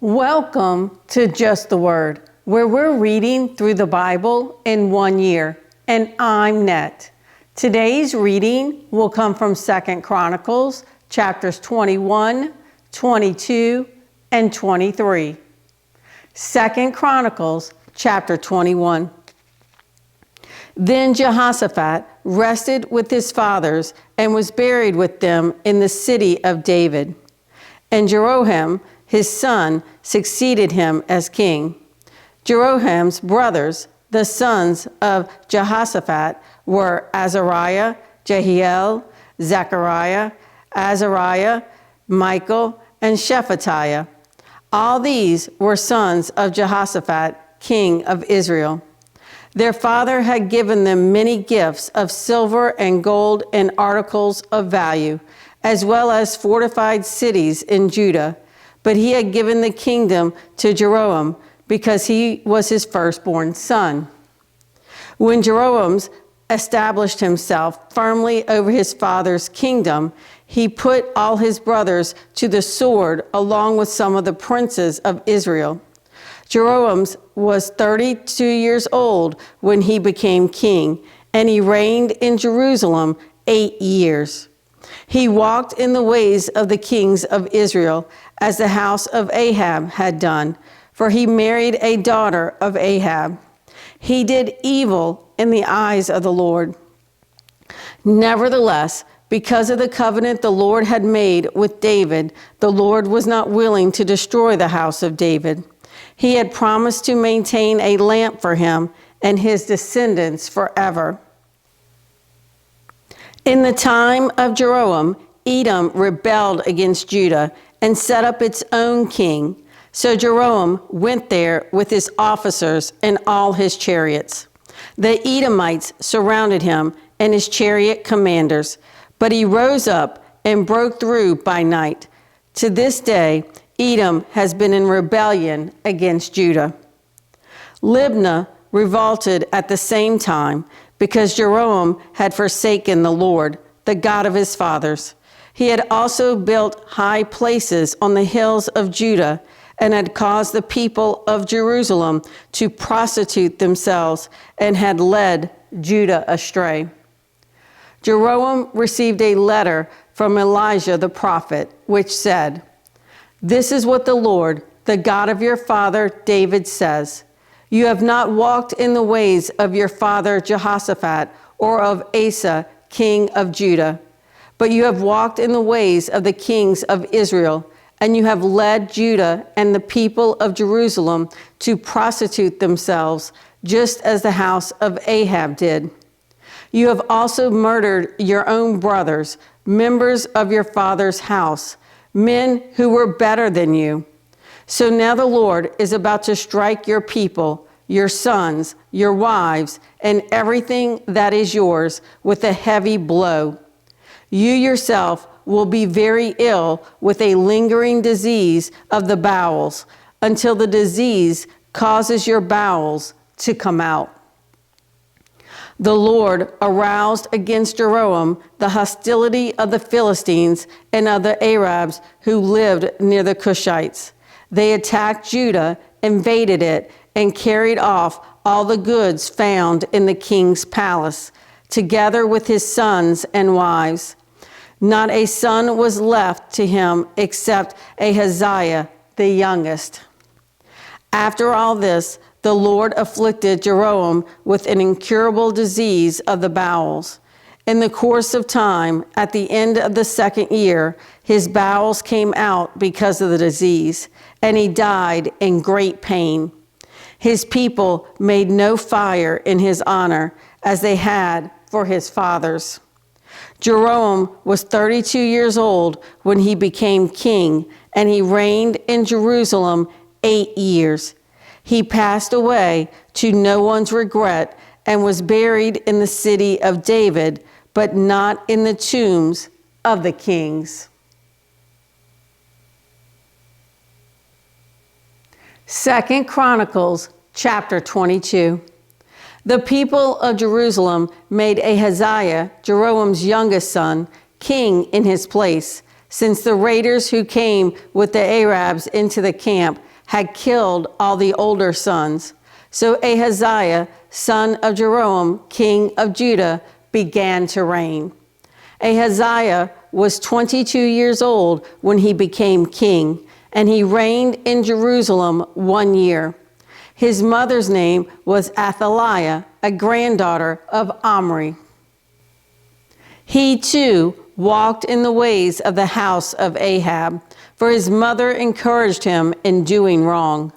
Welcome to Just the Word, where we're reading through the Bible in 1 year. And I'm Net. Today's reading will come from 2 Chronicles, chapters 21, 22, and 23. 2 Chronicles, chapter 21. Then Jehoshaphat rested with his fathers and was buried with them in the city of David. And Jeroham, his son, succeeded him as king. Jeroham's brothers, the sons of Jehoshaphat, were Azariah, Jehiel, Zechariah, Azariah, Michael, and Shephatiah. All these were sons of Jehoshaphat, king of Israel. Their father had given them many gifts of silver and gold and articles of value, as well as fortified cities in Judah. But he had given the kingdom to Jeroboam because he was his firstborn son. When Jeroboam established himself firmly over his father's kingdom, he put all his brothers to the sword along with some of the princes of Israel. Jeroboam was 32 years old when he became king, and he reigned in Jerusalem 8 years. He walked in the ways of the kings of Israel, as the house of Ahab had done, for he married a daughter of Ahab. He did evil in the eyes of the Lord. Nevertheless, because of the covenant the Lord had made with David, the Lord was not willing to destroy the house of David. He had promised to maintain a lamp for him and his descendants forever. In the time of Jeroboam, Edom rebelled against Judah and set up its own king. So Jeroboam went there with his officers and all his chariots. The Edomites surrounded him and his chariot commanders, but he rose up and broke through by night. To this day, Edom has been in rebellion against Judah. Libnah revolted at the same time because Jeroboam had forsaken the Lord, the God of his fathers. He had also built high places on the hills of Judah and had caused the people of Jerusalem to prostitute themselves and had led Judah astray. Jeroboam received a letter from Elijah the prophet, which said, "This is what the Lord, the God of your father David says. You have not walked in the ways of your father Jehoshaphat or of Asa, king of Judah, but you have walked in the ways of the kings of Israel, and you have led Judah and the people of Jerusalem to prostitute themselves, just as the house of Ahab did. You have also murdered your own brothers, members of your father's house, men who were better than you. So now the Lord is about to strike your people, your sons, your wives, and everything that is yours with a heavy blow. You yourself will be very ill with a lingering disease of the bowels until the disease causes your bowels to come out." The Lord aroused against Jeroboam the hostility of the Philistines and of the Arabs who lived near the Cushites. They attacked Judah, invaded it, and carried off all the goods found in the king's palace, together with his sons and wives. Not a son was left to him except Ahaziah, the youngest. After all this, the Lord afflicted Jeroboam with an incurable disease of the bowels. In the course of time, at the end of the 2nd year, his bowels came out because of the disease, and he died in great pain. His people made no fire in his honor, as they had for his fathers. Jeroboam was 32 years old when he became king, and he reigned in Jerusalem 8 years. He passed away to no one's regret and was buried in the city of David, but not in the tombs of the kings. 2 Chronicles chapter 22. The people of Jerusalem made Ahaziah, Jeroboam's youngest son, king in his place, since the raiders who came with the Arabs into the camp had killed all the older sons. So Ahaziah, son of Jeroboam, king of Judah, began to reign. Ahaziah was 22 years old when he became king, and he reigned in Jerusalem 1 year. His mother's name was Athaliah, a granddaughter of Omri. He too walked in the ways of the house of Ahab, for his mother encouraged him in doing wrong.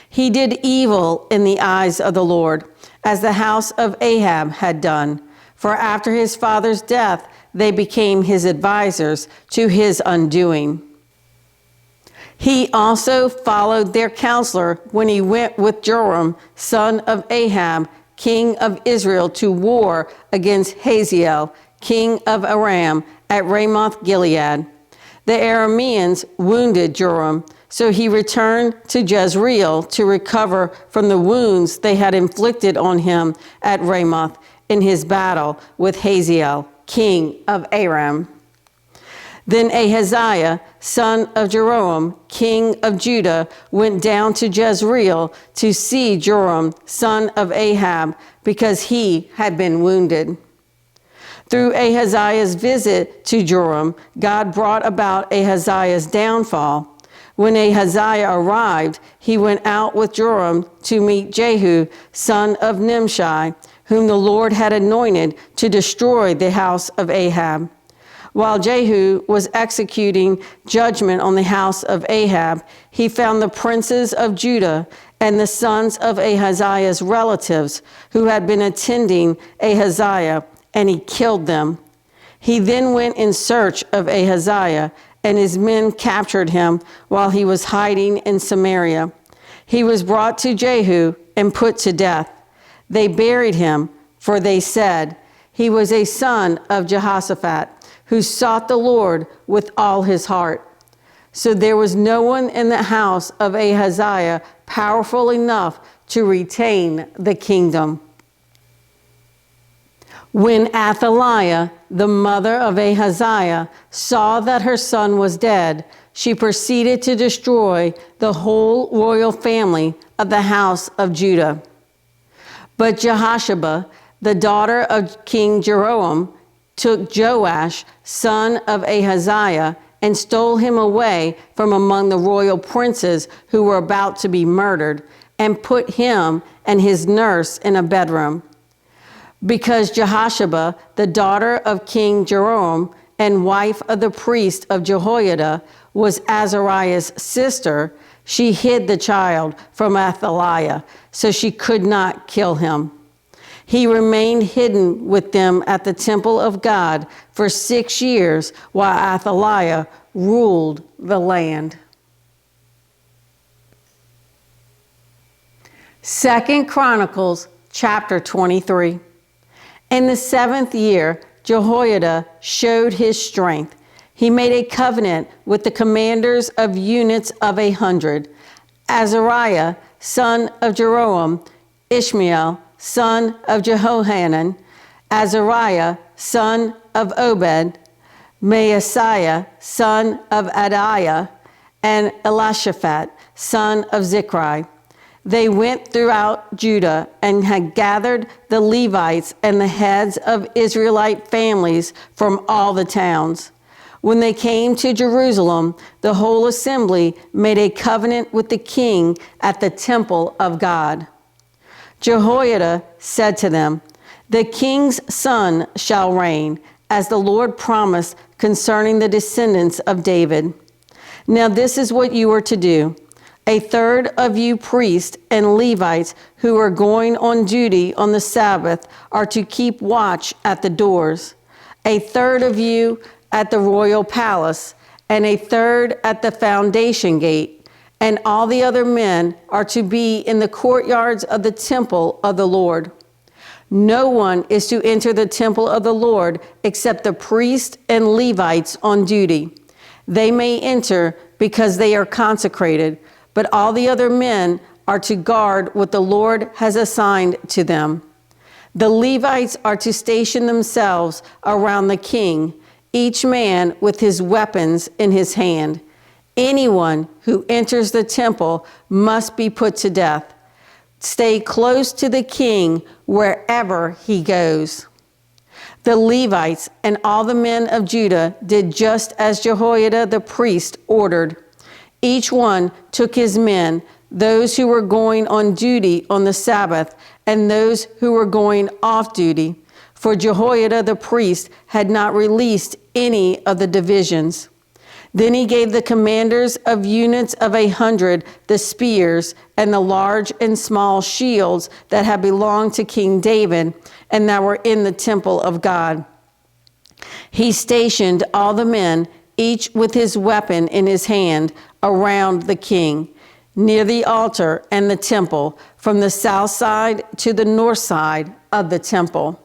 He did evil in the eyes of the Lord, as the house of Ahab had done. For after his father's death, they became his advisors to his undoing. He also followed their counselor when he went with Joram, son of Ahab, king of Israel, to war against Hazael, king of Aram, at Ramoth Gilead. The Arameans wounded Joram, so he returned to Jezreel to recover from the wounds they had inflicted on him at Ramoth in his battle with Hazael, king of Aram. Then Ahaziah, son of Jeroboam, king of Judah, went down to Jezreel to see Joram, son of Ahab, because he had been wounded. Through Ahaziah's visit to Joram, God brought about Ahaziah's downfall. When Ahaziah arrived, he went out with Joram to meet Jehu, son of Nimshi, whom the Lord had anointed to destroy the house of Ahab. While Jehu was executing judgment on the house of Ahab, he found the princes of Judah and the sons of Ahaziah's relatives who had been attending Ahaziah, and he killed them. He then went in search of Ahaziah, and his men captured him while he was hiding in Samaria. He was brought to Jehu and put to death. They buried him, for they said, he was a son of Jehoshaphat, who sought the Lord with all his heart. So there was no one in the house of Ahaziah powerful enough to retain the kingdom. When Athaliah, the mother of Ahaziah, saw that her son was dead, she proceeded to destroy the whole royal family of the house of Judah. But Jehosheba, the daughter of King Jeroboam, took Joash, son of Ahaziah, and stole him away from among the royal princes who were about to be murdered, and put him and his nurse in a bedroom. Because Jehosheba, the daughter of King Jeroboam and wife of the priest of Jehoiada, was Azariah's sister, she hid the child from Athaliah, so she could not kill him. He remained hidden with them at the temple of God for 6 years while Athaliah ruled the land. 2 Chronicles chapter 23. In the 7th year, Jehoiada showed his strength. He made a covenant with the commanders of units of 100, Azariah, son of Jeroboam, Ishmael, son of Jehohanan, Azariah, son of Obed, Maaseiah, son of Adiah, and Elishaphat, son of Zichri. They went throughout Judah and had gathered the Levites and the heads of Israelite families from all the towns. When they came to Jerusalem, the whole assembly made a covenant with the king at the temple of God. Jehoiada said to them, "The king's son shall reign, as the Lord promised concerning the descendants of David. Now this is what you are to do. A third of you priests and Levites who are going on duty on the Sabbath are to keep watch at the doors. A third of you at the royal palace, and a third at the foundation gate, and all the other men are to be in the courtyards of the temple of the Lord. No one is to enter the temple of the Lord except the priests and Levites on duty. They may enter because they are consecrated, but all the other men are to guard what the Lord has assigned to them. The Levites are to station themselves around the king, each man with his weapons in his hand. Anyone who enters the temple must be put to death. Stay close to the king wherever he goes." The Levites and all the men of Judah did just as Jehoiada the priest ordered. Each one took his men, those who were going on duty on the Sabbath and those who were going off duty, for Jehoiada the priest had not released any of the divisions. Then he gave the commanders of units of 100 the spears and the large and small shields that had belonged to King David and that were in the temple of God. He stationed all the men, each with his weapon in his hand, around the king, near the altar and the temple, from the south side to the north side of the temple.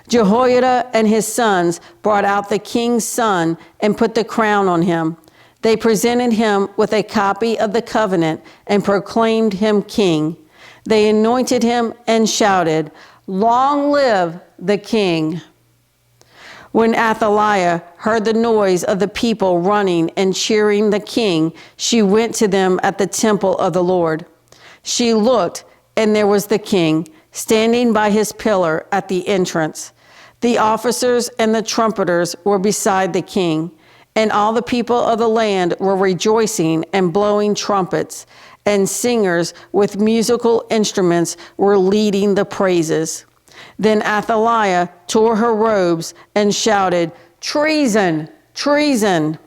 Jehoiada and his sons brought out the king's son and put the crown on him. They presented him with a copy of the covenant and proclaimed him king. They anointed him and shouted, "Long live the king!" When Athaliah heard the noise of the people running and cheering the king, she went to them at the temple of the Lord. She looked, and there was the king, standing by his pillar at the entrance. The officers and the trumpeters were beside the king, and all the people of the land were rejoicing and blowing trumpets, and singers with musical instruments were leading the praises. Then Athaliah tore her robes and shouted, "Treason! Treason!"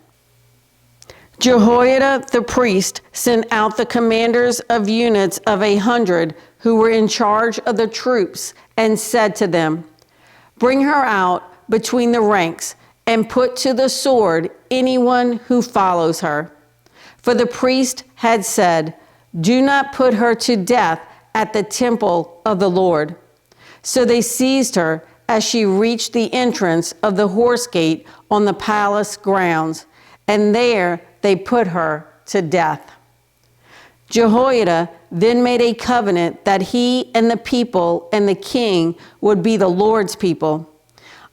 Jehoiada the priest sent out the commanders of units of 100 who were in charge of the troops and said to them, "Bring her out between the ranks and put to the sword anyone who follows her." For the priest had said, "Do not put her to death at the temple of the Lord." So they seized her as she reached the entrance of the horse gate on the palace grounds, and there they put her to death. Jehoiada then made a covenant that he and the people and the king would be the Lord's people.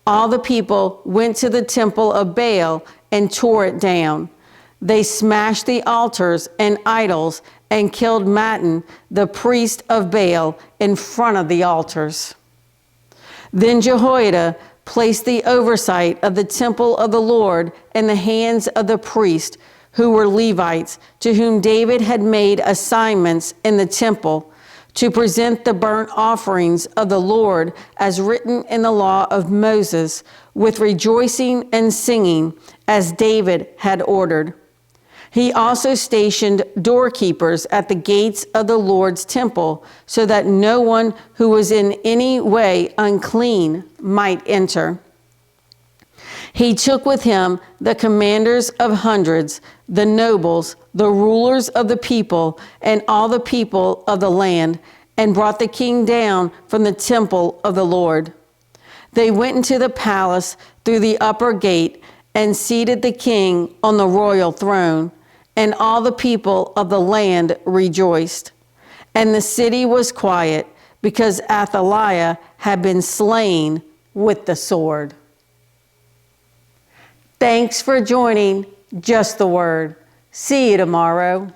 All the people went to the temple of Baal and tore it down. They smashed the altars and idols and killed Mattan, the priest of Baal, in front of the altars. Then Jehoiada placed the oversight of the temple of the Lord in the hands of the priests, who were Levites, to whom David had made assignments in the temple to present the burnt offerings of the Lord as written in the law of Moses, with rejoicing and singing, as David had ordered. He also stationed doorkeepers at the gates of the Lord's temple, so that no one who was in any way unclean might enter. He took with him the commanders of hundreds, the nobles, the rulers of the people, and all the people of the land, and brought the king down from the temple of the Lord. They went into the palace through the upper gate and seated the king on the royal throne, and all the people of the land rejoiced. And the city was quiet, because Athaliah had been slain with the sword. Thanks for joining Just the Word. See you tomorrow.